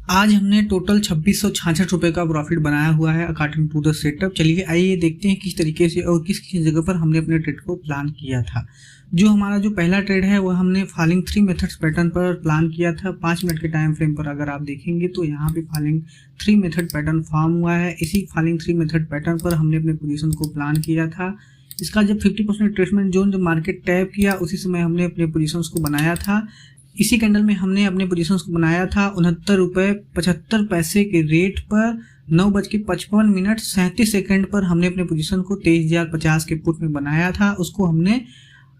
आज हमने टोटल 2666 रुपये का प्रॉफिट बनाया हुआ है अकॉर्डिंग टू द सेटअप। चलिए आइए देखते हैं किस तरीके से और किस किस जगह पर हमने अपने ट्रेड को प्लान किया था। जो हमारा जो पहला ट्रेड है वो हमने फॉलिंग 3 मेथड्स पैटर्न पर प्लान किया था 5 मिनट के टाइम फ्रेम पर। अगर आप देखेंगे तो यहाँ पे फॉलिंग 3 मेथड पैटर्न फॉर्म हुआ है। इसी फॉलिंग 3 मेथड पैटर्न पर हमने अपने पोजीशन को प्लान किया था। इसका जब 50% रिट्रेसमेंट जोन जब मार्केट टैप किया उसी समय हमने अपने पोजीशंस को बनाया था। इसी कैंडल में हमने अपने पोजीशंस को बनाया था 69.75 के रेट पर 9:55 37 सेकंड पर हमने अपने पोजीशन को 23,050 के पुट में बनाया था। उसको हमने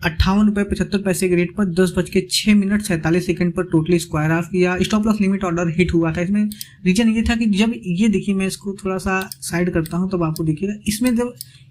58.75 के रेट पर 10:06 47 सेकंड पर टोटली स्क्वायर ऑफ किया। Stop loss limit order hit हुआ था। इसमें रीजन ये था कि जब ये देखिए, मैं इसको थोड़ा सा साइड करता हूँ तब आपको देखिएगा,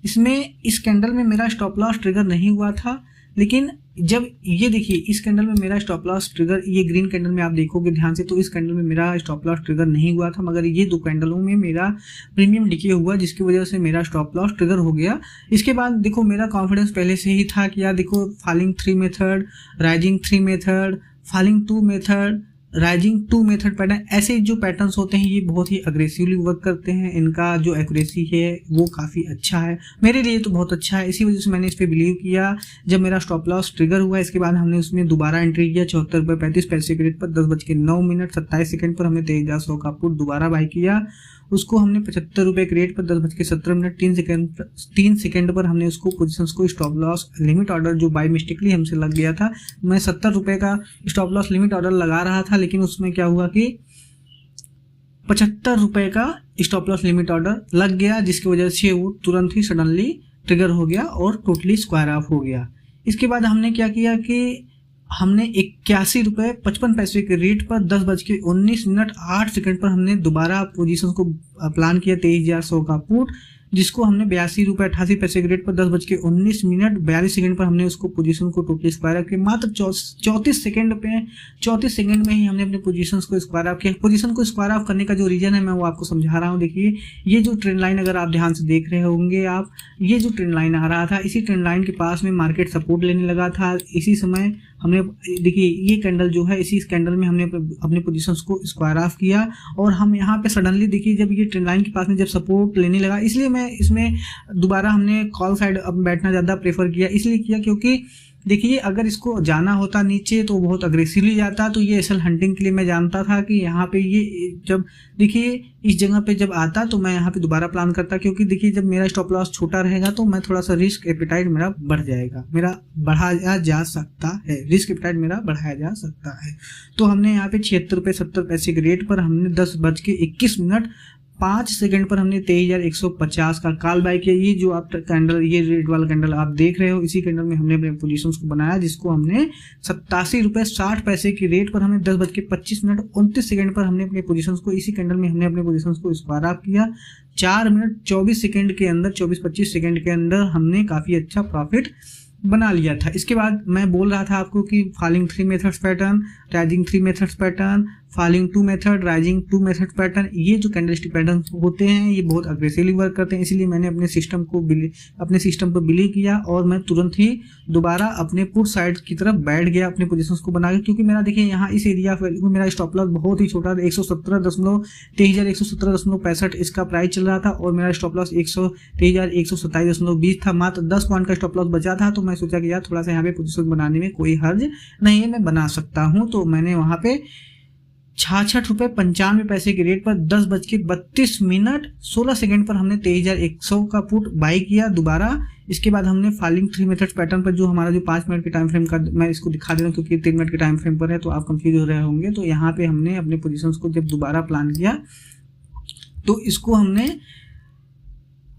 इसमें इस कैंडल में मेरा स्टॉप लॉस ट्रिगर नहीं हुआ था। लेकिन जब ये देखिए इस कैंडल में मेरा स्टॉप लॉस ट्रिगर, ये ग्रीन कैंडल में आप देखोगे ध्यान से तो इस कैंडल में मेरा स्टॉप लॉस ट्रिगर नहीं हुआ था, मगर ये दो कैंडलों में मेरा प्रीमियम डिके हुआ जिसकी वजह से मेरा स्टॉप लॉस ट्रिगर हो गया। इसके बाद देखो मेरा कॉन्फिडेंस पहले से ही था कि यार देखो falling 3 method, rising 3 method, falling 2 method, rising 2 method pattern, ऐसे जो पैटर्न्स होते हैं ये बहुत ही अग्रेसिवली वर्क करते हैं। इनका जो एक्यूरेसी है वो काफ़ी अच्छा है, मेरे लिए तो बहुत अच्छा है। इसी वजह से मैंने इस पर बिलीव किया। जब मेरा स्टॉप लॉस ट्रिगर हुआ इसके बाद हमने उसमें दोबारा एंट्री किया 74.35 के रेट पर 10:09 27 सेकंड पर हमने 23,100 का पुट दोबारा बाई किया। उसको हमने 75 रुपये के रेट पर 10:17 3 सेकंड पर हमने उसको पोजीशंस को स्टॉप लॉस लिमिट ऑर्डर जो बाई मिस्टेकली हमसे लग गया था, मैं 70 रुपये का स्टॉप लॉस लिमिट ऑर्डर लगा रहा था, लेकिन उसमें क्या हुआ कि 75 रुपये का स्टॉप लॉस लिमिट ऑर्डर लग गया, जिसकी वजह से वो तुरंत ही सडनली ट्रिगर हो गया और टोटली स्क्वायर ऑफ हो गया। इसके बाद हमने क्या किया कि हमने 81.55 के रेट पर 10:19 पर हमने दोबारा पोजीशन को प्लान किया 23,100 का पुट, जिसको हमने 82.88 के रेट पर 10:19 42 सेकंड पर हमने उसको पोजीशन को टोटली स्क्वायर किया। मात्र 34 सेकंड में ही हमने अपने पोजीशंस को स्क्वायर ऑफ किया। पोजीशन को स्क्वायर ऑफ करने का जो रीजन है मैं वो आपको समझा रहा हूँ। देखिए ये जो ट्रेंड लाइन अगर आप ध्यान से देख रहे होंगे आप, ये जो ट्रेंड लाइन आ रहा था इसी ट्रेंड लाइन के पास में मार्केट सपोर्ट लेने लगा था। इसी समय हमने देखिए ये कैंडल जो है, इसी कैंडल में हमने अपने पोजीशंस को स्क्वायर ऑफ किया और हम यहाँ पे सडनली देखिए जब ये ट्रेंड लाइन के पास में जब सपोर्ट लेने लगा, इसलिए मैं इसमें दोबारा हमने कॉल साइड अब बैठना ज़्यादा प्रेफर किया। इसलिए किया क्योंकि देखिए अगर इसको जाना होता नीचे तो बहुत अग्रेसिवली जाता, तो ये एसएल हंटिंग के लिए मैं जानता था कि यहाँ पे ये जब देखिए इस जगह पे जब आता तो मैं यहाँ पे दोबारा प्लान करता, क्योंकि देखिए जब मेरा स्टॉप लॉस छोटा रहेगा तो मैं थोड़ा सा रिस्क एपेटाइट मेरा बढ़ जाएगा, मेरा बढ़ाया जा सकता है, रिस्क एपेटाइट मेरा बढ़ाया जा सकता है। तो हमने यहाँ पे 76.70 के रेट पर हमने 10:21 5 सेकंड पर हमने 23,150 का कॉल बाय किया। ये जो आप कैंडल, ये रेड वाला कैंडल आप देख रहे हो, इसी कैंडल में हमने अपने पोजीशंस को बनाया, जिसको हमने 87.60 के रेट पर हमने 10:25 29 सेकंड पर हमने अपने पोजीशंस को, इसी कैंडल में हमने अपने पोजीशंस को स्क्वायर ऑफ किया। 4 मिनट 24 सेकंड के अंदर, 24-25 सेकंड के अंदर हमने काफ़ी अच्छा प्रॉफिट बना लिया था। इसके बाद मैं बोल रहा था आपको कि falling 3 methods pattern, rising 3 methods pattern, falling 2 method, rising 2 method pattern, ये जो कैंडलस्टिक पैटर्न होते हैं ये बहुत अग्रेसिवली वर्क करते हैं। इसलिए मैंने अपने सिस्टम पर बिलीव किया और मैं तुरंत ही दोबारा अपने पुट साइड की तरफ बैठ गया अपने पोजीशंस को बना के, क्योंकि मेरा देखिए यहाँ इस एरिया में मेरा स्टॉप लॉस बहुत ही छोटा था, 23,117.65 इसका प्राइस चल रहा था और मेरा स्टॉप लॉस 23,127.20 था। मात्र 10 पॉइंट का स्टॉप लॉस बचा था, तो मैं सोचा कि यार थोड़ा सा यहाँ पे पोजीशन बनाने में कोई हर्ज नहीं है, मैं बना सकता हूँ। तो मैंने वहाँ पे 66.95 के रेट पर 10:32 16 सेकंड पर हमने 23,100 का पुट बाई किया दोबारा। इसके बाद हमने फॉलिंग 3 मेथड्स पैटर्न पर जो हमारा जो 5 मिनट के टाइम फ्रेम का, मैं इसको दिखा दे रहा हूँ क्योंकि 3 मिनट के टाइम फ्रेम पर है तो आप कंफ्यूज हो रहे होंगे। तो यहाँ पे हमने अपने पोजीशंस को जब दोबारा प्लान किया तो इसको हमने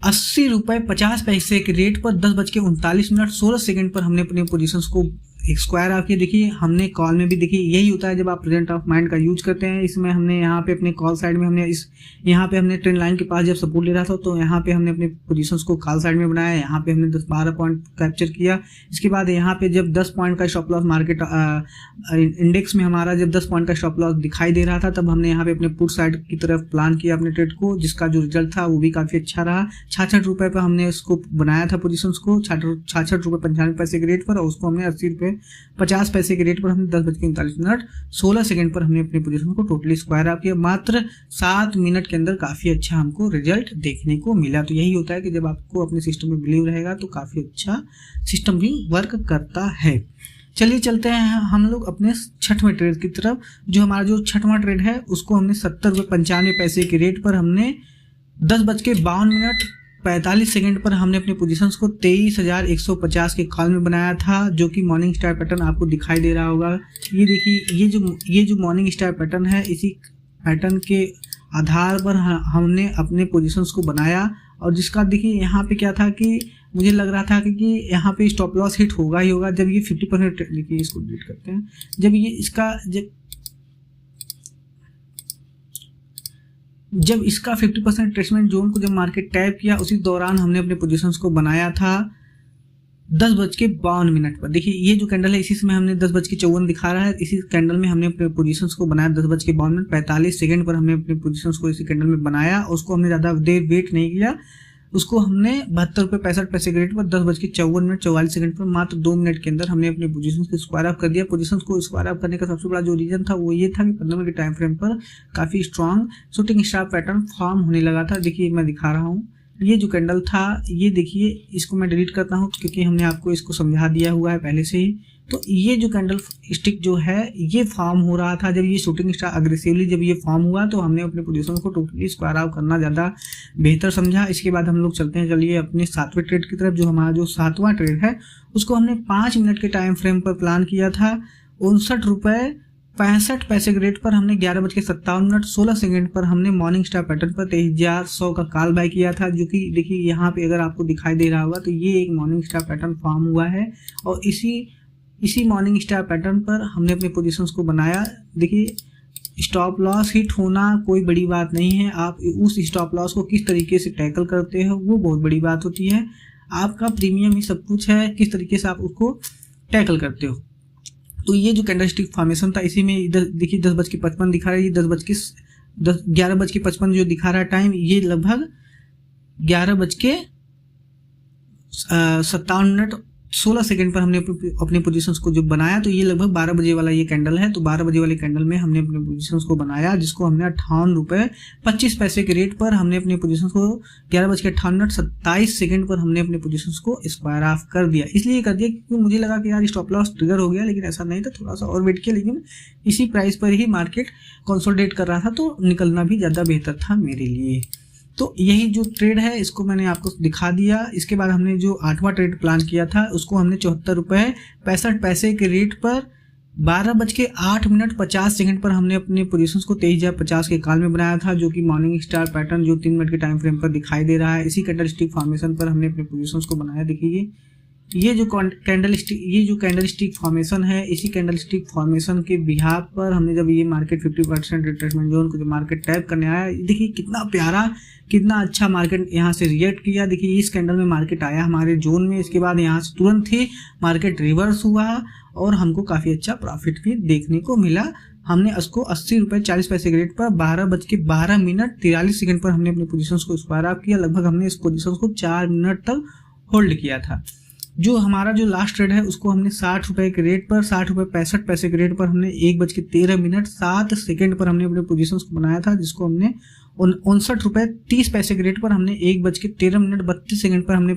80.50 के रेट पर 10:39 16 सेकंड पर हमने अपने पोजीशंस को एक स्क्वायर ऑफ किया। देखिए हमने कॉल में भी देखिए यही होता है जब आप प्रेजेंट ऑफ माइंड का यूज करते हैं। इसमें हमने यहाँ पे अपने कॉल साइड में हमने यहाँ पे हमने ट्रेंड लाइन के पास जब सपोर्ट ले रहा था तो यहाँ पे हमने अपने पोजीशंस को कॉल साइड में बनाया, यहाँ पे हमने 10-12 पॉइंट कैप्चर किया। इसके बाद यहाँ पे जब 10 पॉइंट का स्टॉप लॉस मार्केट इंडेक्स में हमारा जब 10 पॉइंट का स्टॉप लॉस दिखाई दे रहा था तब हमने यहाँ पे अपने पुट साइड की तरफ प्लान किया अपने ट्रेड को, जिसका जो रिजल्ट था वो भी काफी अच्छा रहा। 66 रुपये पर हमने उसको बनाया था पोजीशंस को, 66.95 के रेट पर, और उसको हमने 80 रुपये 50 पैसे के रेट पर हमने 10:39 पर हमने अपनी पोजीशन को टोटली स्क्वायर ऑफ किया। मात्र 7 मिनट के अंदर काफ़ी अच्छा हमको रिजल्ट देखने को मिला। तो यही होता है कि जब आपको अपने सिस्टम में बिलीव रहेगा तो काफ़ी अच्छा सिस्टम भी वर्क करता है। चलिए चलते हैं हम लोग अपने छठवें ट्रेड की तरफ। जो हमारा जो छठवां ट्रेड है उसको हमने 70.95 के रेट पर हमने 10:52 पर हमने अपने पोजीशंस को 23,150 के कॉल में बनाया था, जो कि मॉर्निंग स्टार पैटर्न आपको दिखाई दे रहा होगा। ये देखिए ये जो मॉर्निंग स्टार पैटर्न है, इसी पैटर्न के आधार पर हमने अपने पोजीशंस को बनाया। और जिसका देखिए यहाँ पे क्या था कि मुझे लग रहा था कि यहाँ पे स्टॉप लॉस हिट होगा ही होगा। जब ये 50%, देखिए इसको डिलीट करते हैं, जब इसका 50% ट्रेसमेंट जोन को जब मार्केट टैप किया, उसी दौरान हमने अपने पोजीशंस को बनाया था 10:52 पर। देखिए ये जो कैंडल है, इसी समय हमने 10:54 दिखा रहा है, इसी कैंडल में हमने अपने पोजीशंस को बनाया 10:52 पर हमने अपने पोजीशंस को इसी कैंडल में बनाया। उसको हमने ज़्यादा देर वेट नहीं किया, उसको हमने 72.65 पैसे के रेट पर 10:54 पर मात्र 2 मिनट के अंदर हमने अपने पोजीशंस को स्क्वायर ऑफ कर दिया। पोजीशंस को स्क्वायर ऑफ करने का सबसे बड़ा जो रीजन था वो ये था कि 15 मिनट के टाइम फ्रेम पर काफ़ी strong shooting star pattern form होने लगा था। देखिए मैं दिखा रहा हूँ, ये जो कैंडल था, ये देखिए, इसको मैं डिलीट करता हूँ क्योंकि हमने आपको इसको समझा दिया हुआ है पहले से ही। तो ये जो कैंडल स्टिक जो है ये फॉर्म हो रहा था, जब ये शूटिंग स्टार अग्रेसिवली जब ये फॉर्म हुआ तो हमने अपने पोजीशन को टोटली स्क्वायर आउट करना ज़्यादा बेहतर समझा। इसके बाद हम लोग चलते हैं, चलिए अपने 7वें ट्रेड की तरफ। जो हमारा जो 7वां ट्रेड है उसको हमने 5 मिनट के टाइम फ्रेम पर प्लान किया था। 59.65 पैसे के रेट पर हमने 11:57 पर हमने मॉर्निंग स्टार पैटर्न पर 23,100 का कॉल बाय किया था, जो कि देखिए यहाँ पे अगर आपको दिखाई दे रहा होगा तो ये एक मॉर्निंग स्टार पैटर्न फॉर्म हुआ है। और इसी मॉर्निंग स्टार पैटर्न पर हमने अपने पोजीशंस को बनाया। देखिए स्टॉप लॉस हिट होना कोई बड़ी बात नहीं है, आप उस स्टॉप लॉस को किस तरीके से टैकल करते हो वो बहुत बड़ी बात होती है। आपका प्रीमियम ही सब कुछ है, किस तरीके से आप उसको टैकल करते हो। तो ये जो कैंडलस्टिक फॉर्मेशन था, इसी में देखिए 10:55 दिखा रहा है, 11:55 जो दिखा रहा है टाइम, ये लगभग 11:57 पर हमने अपने पोजीशंस को जो बनाया। तो ये लगभग 12 बजे वाला ये कैंडल है। तो 12 बजे वाले कैंडल में हमने अपने पोजीशंस को बनाया, जिसको हमने 58.25 पैसे के रेट पर हमने अपने पोजीशंस को 11:28 पर हमने अपने पोजीशंस को स्क्वायर ऑफ कर दिया। इसलिए कर दिया क्योंकि मुझे लगा कि यार स्टॉप लॉस ट्रिगर हो गया, लेकिन ऐसा नहीं था, थोड़ा सा और वेट किया, लेकिन इसी प्राइस पर ही मार्केट कंसोलिडेट कर रहा था, तो निकलना भी ज़्यादा बेहतर था मेरे लिए। तो यही जो ट्रेड है इसको मैंने आपको दिखा दिया। इसके बाद हमने जो 8वां ट्रेड प्लान किया था उसको हमने 74.65 पैसे के रेट पर 12:08 पर हमने अपने पोजीशंस को 23,050 के कॉल में बनाया था, जो कि मॉर्निंग स्टार पैटर्न जो 3 मिनट के टाइम फ्रेम पर दिखाई दे रहा है। इसी कैंडलस्टिक फॉर्मेशन पर हमने अपने पोजीशंस को बनाया। देखिए ये जो कैंडलस्टिक फॉर्मेशन है, इसी कैंडलस्टिक फॉर्मेशन के बिहाफ पर हमने जब ये मार्केट 50% रिट्रेसमेंट जोन को जो मार्केट टैप करने आया, देखिए कितना प्यारा, कितना अच्छा मार्केट यहाँ से रिएक्ट किया। देखिए इस कैंडल में मार्केट आया हमारे जोन में, इसके बाद यहाँ से तुरंत ही मार्केट रिवर्स हुआ और हमको काफ़ी अच्छा प्रॉफिट भी देखने को मिला। हमने उसको 80.40 के रेट पर 12:12 पर हमने अपने पोजीशंस को स्क्वायर ऑफ किया। लगभग हमने इस पोजीशंस को 4 मिनट तक होल्ड किया था। जो हमारा जो लास्ट ट्रेड है उसको हमने 60 रुपये के रेट पर 60.65 के रेट पर हमने 1:13:07 पर हमने अपने पोजीशंस को बनाया था, जिसको हमने 59.30 के रेट पर हमने 1:13:32 पर हमने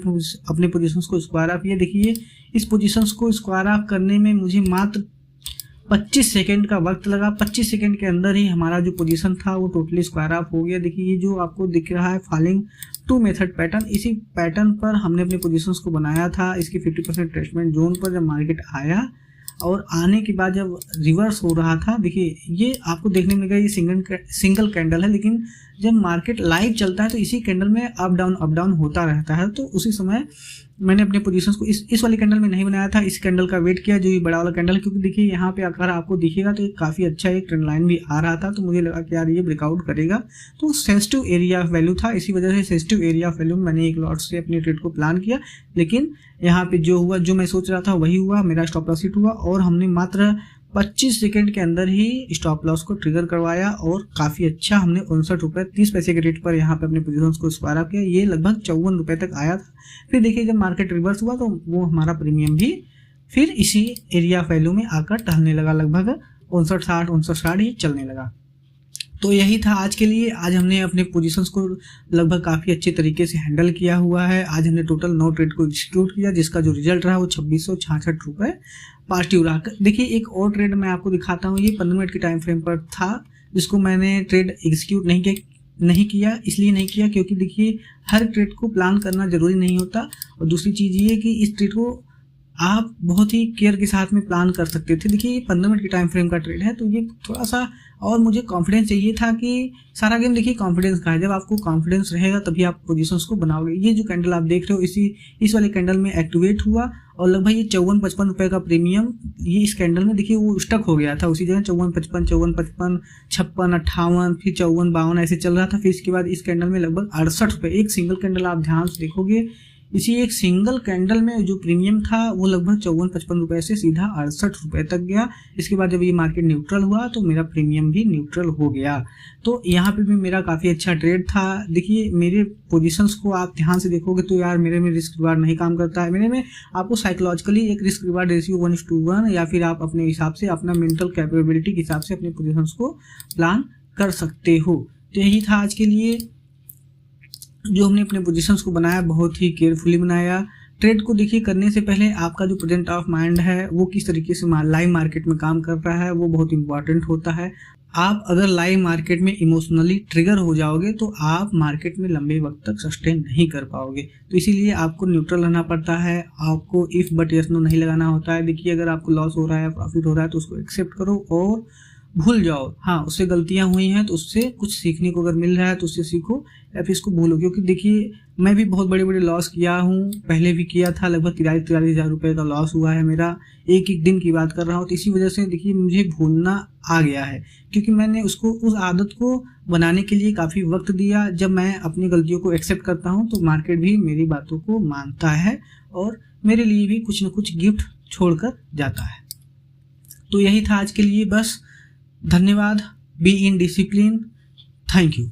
अपने पोजीशंस को स्क्वायर ऑफ किया। देखिए इस पोजीशंस को स्क्वायर ऑफ करने में मुझे मात्र 25 सेकेंड का वक्त लगा। 25 सेकेंड के अंदर ही हमारा जो पोजीशन था वो टोटली स्क्वायर ऑफ हो गया। देखिए ये जो आपको दिख रहा है फॉलिंग टू मेथड पैटर्न, इसी पैटर्न पर हमने अपने पोजीशंस को बनाया था। इसकी 50% ट्रेसमेंट जोन पर जब मार्केट आया और आने के बाद जब रिवर्स हो रहा था, देखिए ये आपको देखने में लगा ये सिंगल कैंडल है, लेकिन जब मार्केट लाइव चलता है तो इसी कैंडल में अप डाउन होता रहता है। तो उसी समय मैंने अपने पोजीशंस को इस वाले कैंडल में नहीं बनाया था, इस कैंडल का वेट किया जो ये बड़ा वाला कैंडल, क्योंकि देखिए यहाँ पे अगर आपको दिखेगा तो काफ़ी अच्छा एक ट्रेंड लाइन भी आ रहा था। तो मुझे लगा कि यार ये ब्रेकआउट करेगा, तो सेंसिटिव एरिया ऑफ वैल्यू था, इसी वजह से सेंसिटिव एरिया ऑफ वैल्यू में मैंने एक लॉट से अपनी ट्रेड को प्लान किया। लेकिन यहाँ पे जो हुआ, जो मैं सोच रहा था वही हुआ, मेरा स्टॉप लॉस हिट हुआ और हमने मात्र 25 सेकेंड के अंदर ही स्टॉप लॉस को ट्रिगर करवाया और काफ़ी अच्छा हमने 59.30 के रेट पर यहाँ पे अपने पोजीशंस को स्क्वायर अप किया। ये लगभग 54 रुपये तक आया था। फिर देखिए जब मार्केट रिवर्स हुआ तो वो हमारा प्रीमियम भी फिर इसी एरिया वैल्यू में आकर टहलने लगा, लगभग 59.60 ये चलने लगा। तो यही था आज के लिए। आज हमने अपने पोजीशंस को लगभग काफ़ी अच्छे तरीके से हैंडल किया हुआ है। आज हमने टोटल 9 ट्रेड को एग्जीक्यूट किया, जिसका जो रिजल्ट रहा वो 2666 रुपये पॉजिटिव रहा। देखिए एक और ट्रेड मैं आपको दिखाता हूँ, ये 15 मिनट के टाइम फ्रेम पर था, जिसको मैंने ट्रेड एग्जीक्यूट नहीं किया। इसलिए नहीं किया क्योंकि देखिए हर ट्रेड को प्लान करना ज़रूरी नहीं होता, और दूसरी चीज़ ये कि इस ट्रेड को आप बहुत ही केयर के साथ में प्लान कर सकते थे। देखिए ये 15 मिनट के टाइम फ्रेम का ट्रेड है, तो ये थोड़ा सा और मुझे कॉन्फिडेंस चाहिए था कि सारा गेम देखिए कॉन्फिडेंस का है। जब आपको कॉन्फिडेंस रहेगा तभी आप पोजीशंस को बनाओगे। ये जो कैंडल आप देख रहे हो इस वाले कैंडल में एक्टिवेट हुआ, और लगभग ये 54-55 रुपये का प्रीमियम ये इस कैंडल में देखिए वो स्टक हो गया था उसी जगह 54-55, 54-55, 56-58, फिर 54-52 ऐसे चल रहा था। फिर इसके बाद इस कैंडल में लगभग 68 रुपये, एक सिंगल कैंडल आप ध्यान से देखोगे, इसी एक सिंगल कैंडल में जो प्रीमियम था वो लगभग 54-55 रुपये से सीधा 68 रुपये तक गया। इसके बाद जब ये मार्केट न्यूट्रल हुआ तो मेरा प्रीमियम भी न्यूट्रल हो गया। तो यहाँ पे भी मेरा काफ़ी अच्छा ट्रेड था। देखिए मेरे पोजीशंस को आप ध्यान से देखोगे तो यार मेरे में रिस्क रिवार्ड नहीं काम करता है। मेरे में आपको साइकोलॉजिकली एक रिस्क रिवार्ड रेशियो 1:1, या फिर आप अपने हिसाब से अपना मेंटल कैपेबिलिटी के हिसाब से अपने पोजीशंस को प्लान कर सकते हो। तो यही था आज के लिए, जो हमने अपने पोजीशंस को बनाया बहुत ही केयरफुली बनाया। ट्रेड को देखिए करने से पहले आपका जो प्रेजेंट ऑफ माइंड है वो किस तरीके से लाइव मार्केट में काम कर रहा है वो बहुत इंपॉर्टेंट होता है। आप अगर लाइव मार्केट में इमोशनली ट्रिगर हो जाओगे तो आप मार्केट में लंबे वक्त तक सस्टेन नहीं कर पाओगे। तो इसीलिए आपको न्यूट्रल रहना पड़ता है, आपको इफ बट यस नो नहीं लगाना होता है। देखिए अगर आपको लॉस हो रहा है प्रॉफिट हो रहा है तो उसको एक्सेप्ट करो और भूल जाओ। हाँ उससे गलतियां हुई हैं तो उससे कुछ सीखने को अगर मिल रहा है तो उससे सीखो, या फिर इसको भूलो। क्योंकि देखिए मैं भी बहुत बड़े बड़े लॉस किया हूँ, पहले भी किया था, लगभग 43 हज़ार रुपये का लॉस हुआ है मेरा, एक दिन की बात कर रहा हूँ। तो इसी वजह से देखिए मुझे भूलना आ गया है, क्योंकि मैंने उस आदत को बनाने के लिए काफ़ी वक्त दिया। जब मैं अपनी गलतियों को एक्सेप्ट करता हूँ तो मार्केट भी मेरी बातों को मानता है और मेरे लिए भी कुछ न कुछ गिफ्ट छोड़कर जाता है। तो यही था आज के लिए, बस धन्यवाद। Be in discipline. Thank you.